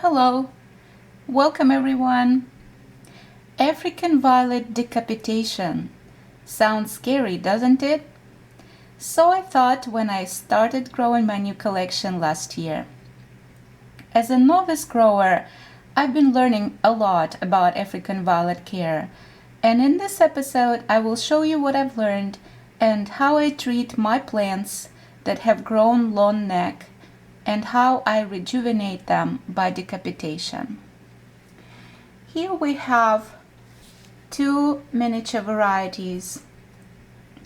Hello, welcome everyone. African violet decapitation. Sounds scary, doesn't it? So I thought when I started growing my new collection last year. As a novice grower, I've been learning a lot about African violet care, and in this episode I will show you what I've learned and how I treat my plants that have grown long neck and how I rejuvenate them by decapitation. Here we have two miniature varieties.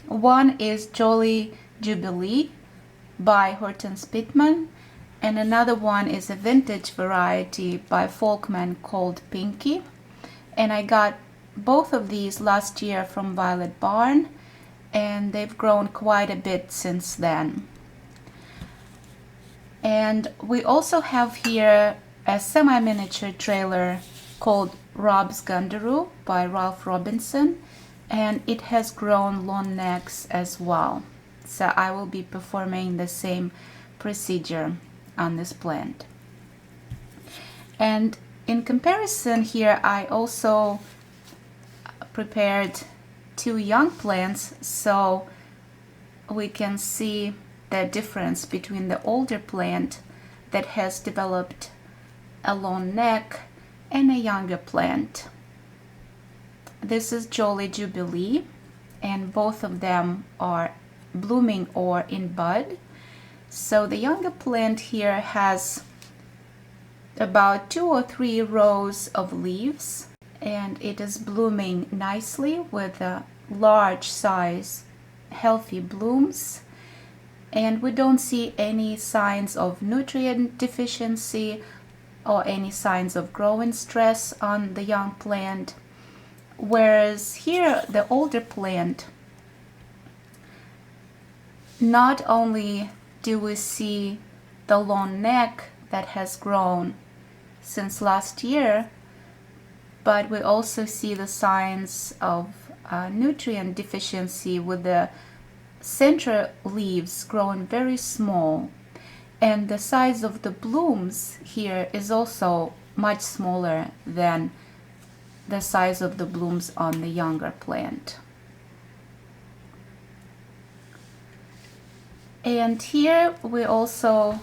One is Jolly Jubilee by Hortense Pittman, and another one is a vintage variety by Folkman called Pinky. And I got both of these last year from Violet Barn, and they've grown quite a bit since then. And we also have here a semi-miniature trailer called Rob's Gundaroo by Ralph Robinson, and it has grown long necks as well. So I will be performing the same procedure on this plant. And in comparison here, I also prepared two young plants so we can see the difference between the older plant that has developed a long neck and a younger plant. This is Jolly Jubilee, and both of them are blooming or in bud. So the younger plant here has about 2 or 3 rows of leaves, and it is blooming nicely with a large size healthy blooms. And we don't see any signs of nutrient deficiency or any signs of growing stress on the young plant. Whereas here, the older plant, not only do we see the long neck that has grown since last year, but we also see the signs of nutrient deficiency with the central leaves growing very small, and the size of the blooms here is also much smaller than the size of the blooms on the younger plant. And here we also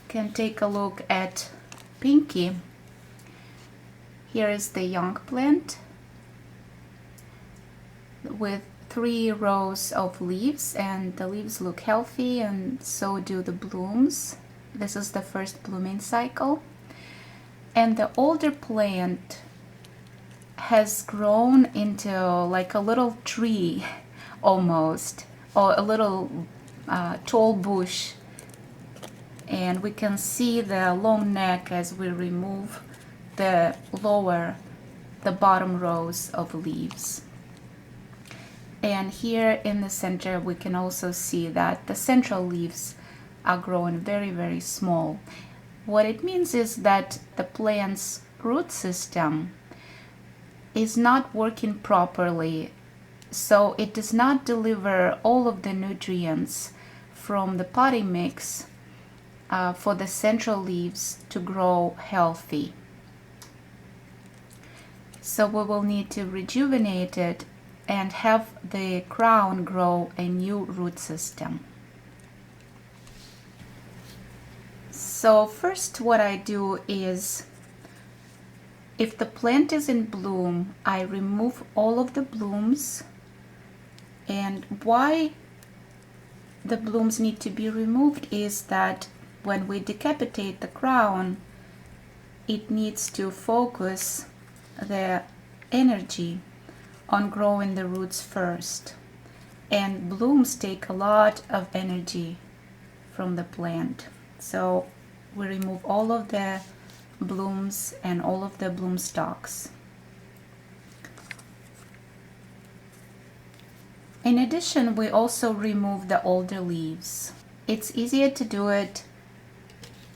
can take a look at Pinky. Here is the young plant with 3 rows of leaves, and the leaves look healthy and so do the blooms. This is the first blooming cycle. And the older plant has grown into like a little tree almost, or a little tall bush. And we can see the long neck as we remove the bottom rows of leaves. And here in the center we can also see that the central leaves are growing very, very small. What it means is that the plant's root system is not working properly, so it does not deliver all of the nutrients from the potting mix for the central leaves to grow healthy. So we will need to rejuvenate it and have the crown grow a new root system. So first what I do is, if the plant is in bloom, I remove all of the blooms. And why the blooms need to be removed is that when we decapitate the crown, it needs to focus the energy on growing the roots first, and blooms take a lot of energy from the plant. So we remove all of the blooms and all of the bloom stalks. In addition, we also remove the older leaves. It's easier to do it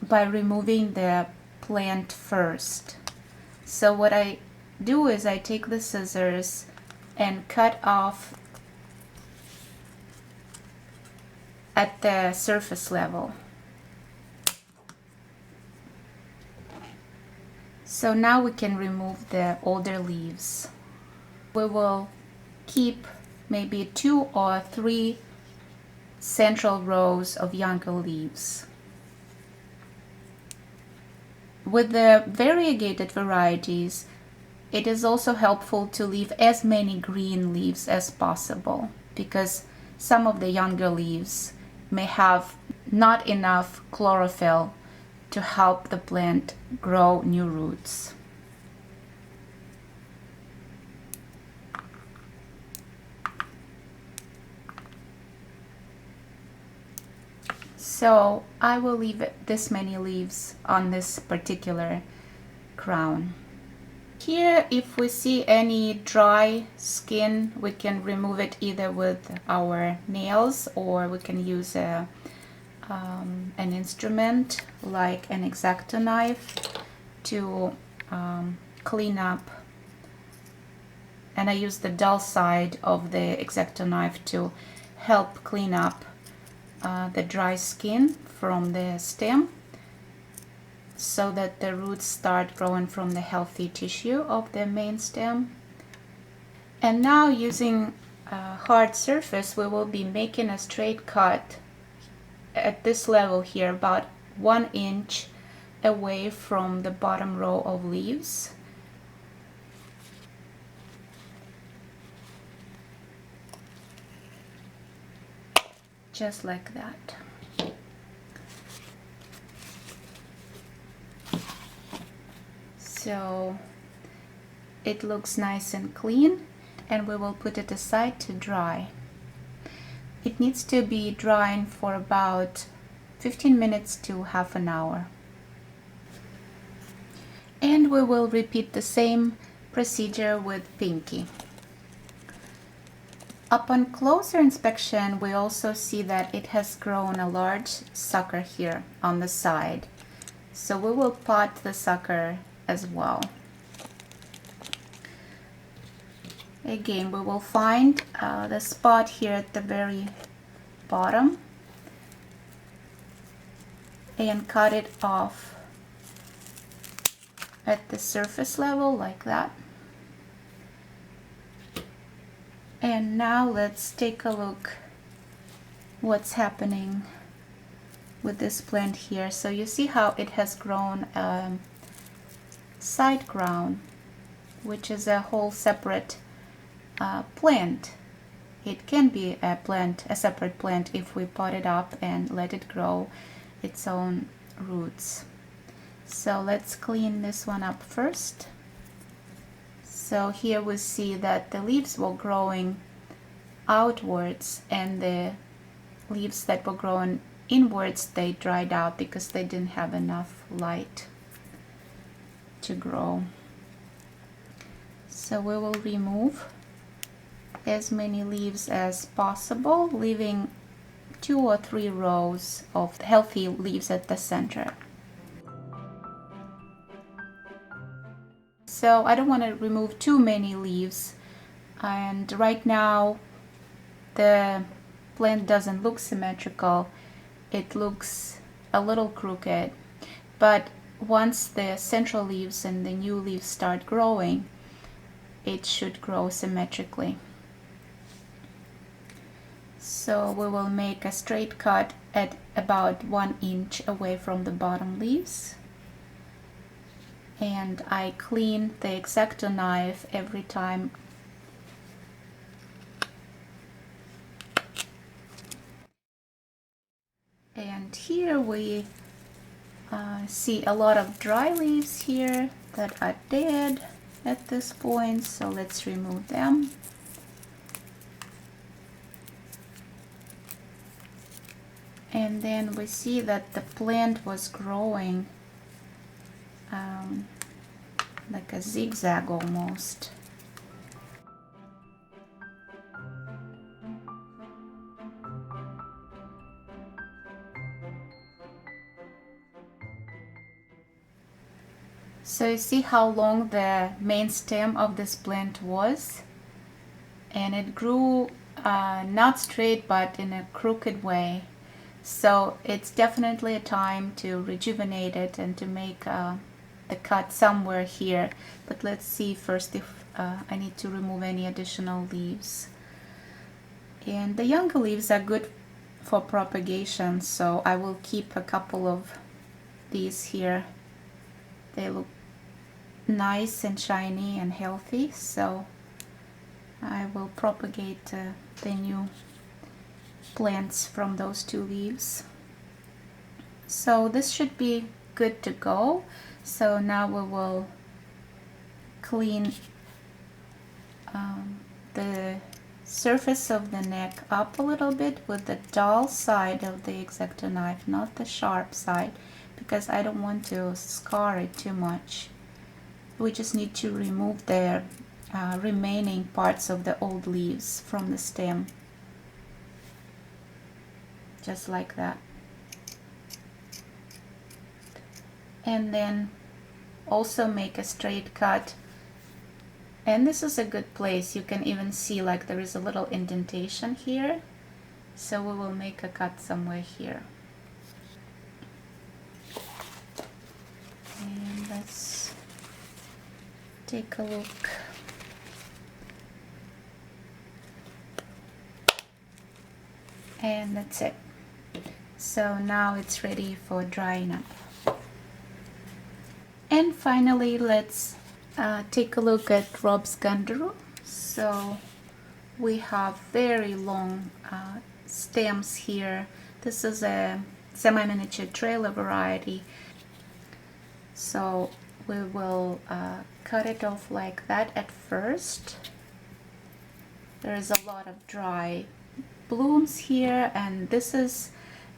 by removing the plant first. So what I do is I take the scissors and cut off at the surface level. So now we can remove the older leaves. We will keep maybe 2 or 3 central rows of younger leaves. With the variegated varieties, it is also helpful to leave as many green leaves as possible, because some of the younger leaves may have not enough chlorophyll to help the plant grow new roots. So I will leave this many leaves on this particular crown. Here, if we see any dry skin, we can remove it either with our nails, or we can use an instrument like an X-Acto knife to clean up. And I use the dull side of the X-Acto knife to help clean up the dry skin from the stem, so that the roots start growing from the healthy tissue of the main stem. And now, using a hard surface, we will be making a straight cut at this level here, about 1 inch away from the bottom row of leaves. Just like that. So it looks nice and clean, and we will put it aside to dry. It needs to be drying for about 15 minutes to half an hour. And we will repeat the same procedure with Pinky. Upon closer inspection, we also see that it has grown a large sucker here on the side. So we will pot the sucker as well. Again, we will find the spot here at the very bottom and cut it off at the surface level like that. And now let's take a look what's happening with this plant here. So you see how it has grown side crown, which is a whole separate plant. It can be a separate plant if we pot it up and let it grow its own roots. So let's clean this one up first. So here we see that the leaves were growing outwards, and the leaves that were growing inwards, they dried out because they didn't have enough light to grow. So we will remove as many leaves as possible, leaving 2 or 3 rows of healthy leaves at the center. So I don't want to remove too many leaves, and right now the plant doesn't look symmetrical. It looks a little crooked, but once the central leaves and the new leaves start growing, it should grow symmetrically. So we will make a straight cut at about 1 inch away from the bottom leaves. And I clean the X-Acto knife every time. And here we see a lot of dry leaves here that are dead at this point, so let's remove them. And then we see that the plant was growing like a zigzag almost. So you see how long the main stem of this plant was, and it grew not straight but in a crooked way. So it's definitely a time to rejuvenate it and to make the cut somewhere here, but let's see first if I need to remove any additional leaves. And the younger leaves are good for propagation, so I will keep a couple of these here. They look nice and shiny and healthy, so I will propagate the new plants from those two leaves. So this should be good to go. So now we will clean the surface of the neck up a little bit with the dull side of the X-Acto knife, not the sharp side, because I don't want to scar it too much. We just need to remove the remaining parts of the old leaves from the stem, just like that. And then also make a straight cut, and this is a good place. You can even see like there is a little indentation here, so we will make a cut somewhere here. And let's take a look. And that's it. So now it's ready for drying up. And finally, let's take a look at Rob's Gundaro. So we have very long stems here. This is a semi-miniature trailer variety. So we will cut it off like that at first. There is a lot of dry blooms here, and this is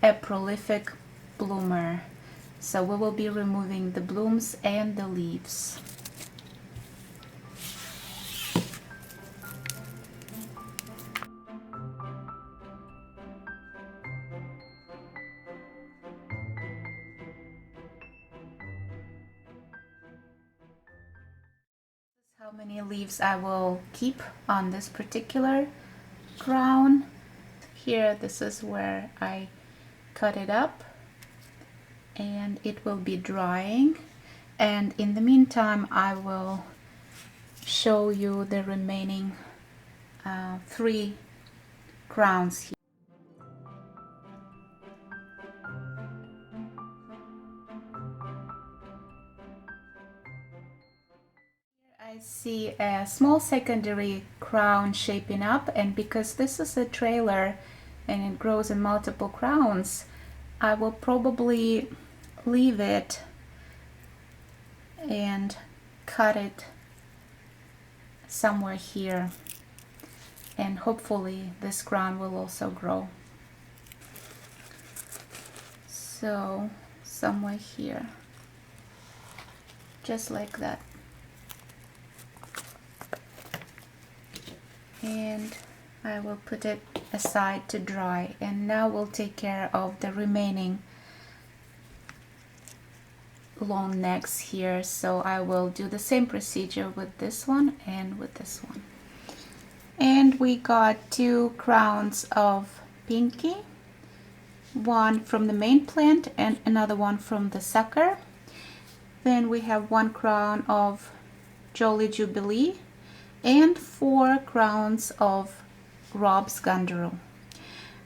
a prolific bloomer. So we will be removing the blooms and the leaves. How many leaves I will keep on this particular crown. Here, this is where I cut it up, and it will be drying. And in the meantime, I will show you the remaining 3 crowns here. I see a small secondary crown shaping up, and because this is a trailer and it grows in multiple crowns, I will probably leave it and cut it somewhere here, and hopefully this crown will also grow. So somewhere here, just like that. And I will put it aside to dry, and now we'll take care of the remaining long necks here. So I will do the same procedure with this one and with this one. And we got 2 crowns of Pinky, one from the main plant and another one from the sucker. Then we have 1 crown of Jolly Jubilee and 4 crowns of Rob's Gundaro.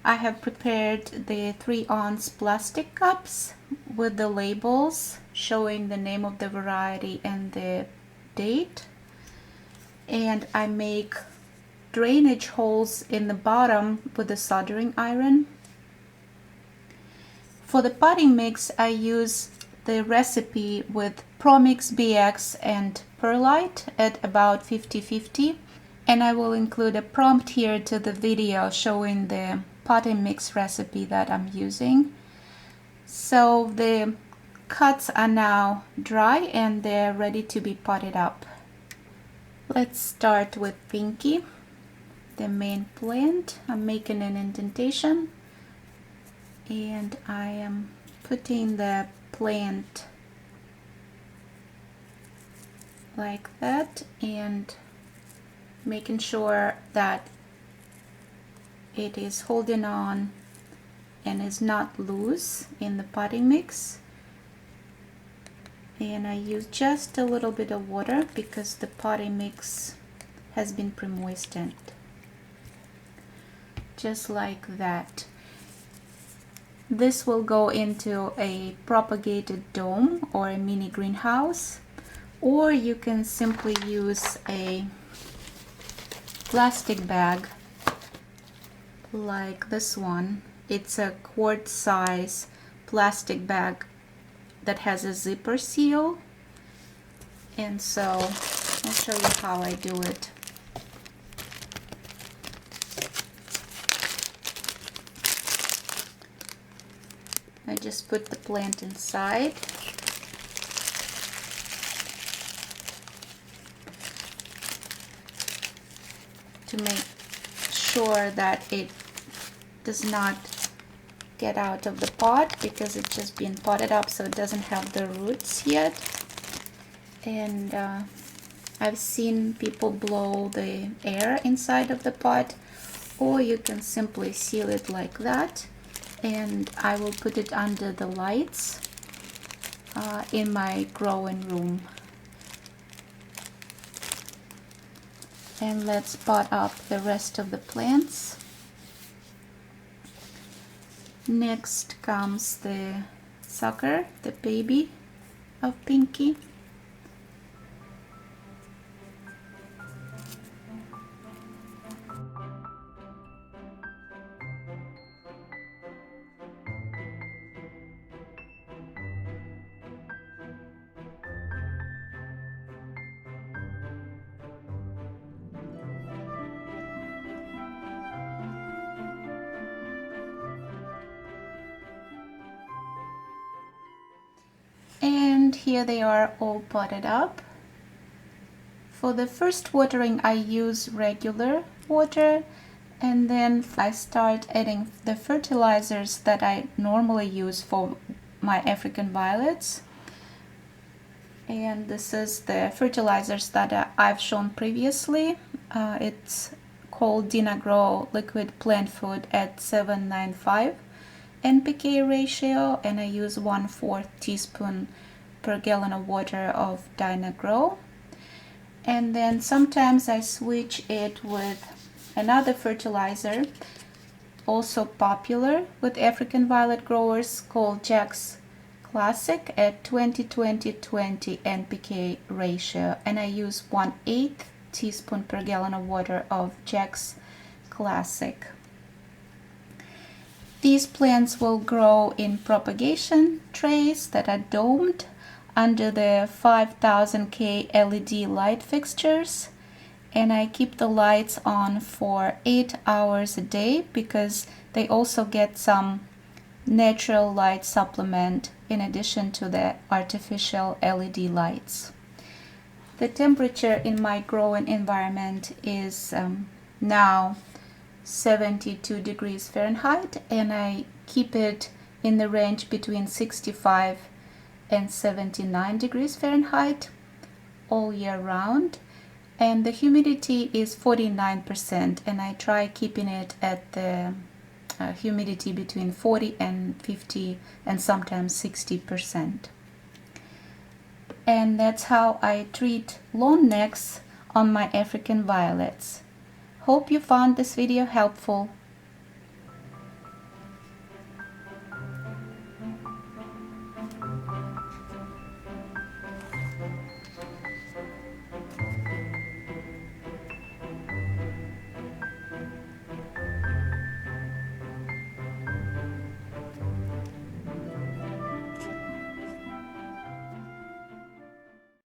I have prepared the 3-ounce plastic cups with the labels showing the name of the variety and the date. And I make drainage holes in the bottom with a soldering iron. For the potting mix, I use the recipe with Promix BX and Perlite at about 50-50, and I will include a prompt here to the video showing the potting mix recipe that I'm using. So the cuts are now dry and they're ready to be potted up. Let's start with Pinky, the main plant. I'm making an indentation, and I am putting the plant like that and making sure that it is holding on and is not loose in the potting mix. And I use just a little bit of water because the potting mix has been pre-moistened. Just like that. This will go into a propagated dome or a mini greenhouse, or you can simply use a plastic bag like this one. It's a quart size plastic bag that has a zipper seal, and so I'll show you how I do it. I just put the plant inside. To make sure that it does not get out of the pot, because it's just been potted up, so it doesn't have the roots yet. And I've seen people blow the air inside of the pot, or you can simply seal it like that. And I will put it under the lights in my growing room. And let's pot up the rest of the plants. Next comes the sucker, the baby of Pinky. And here they are all potted up. For the first watering I use regular water, and then I start adding the fertilizers that I normally use for my African violets. And this is the fertilizers that I've shown previously. It's called Dynagrow Liquid Plant Food at 795 NPK ratio, and I use 1/4 teaspoon per gallon of water of Dynagrow. And then sometimes I switch it with another fertilizer, also popular with African violet growers, called Jack's Classic at 20-20-20 NPK ratio, and I use 1/8 teaspoon per gallon of water of Jack's Classic. These plants will grow in propagation trays that are domed under the 5000K LED light fixtures, and I keep the lights on for 8 hours a day because they also get some natural light supplement in addition to the artificial LED lights. The temperature in my growing environment is now 72 degrees Fahrenheit, and I keep it in the range between 65 and 79 degrees Fahrenheit all year round, and the humidity is 49%, and I try keeping it at the humidity between 40 and 50 and sometimes 60%. And that's how I treat long necks on my African violets. Hope you found this video helpful.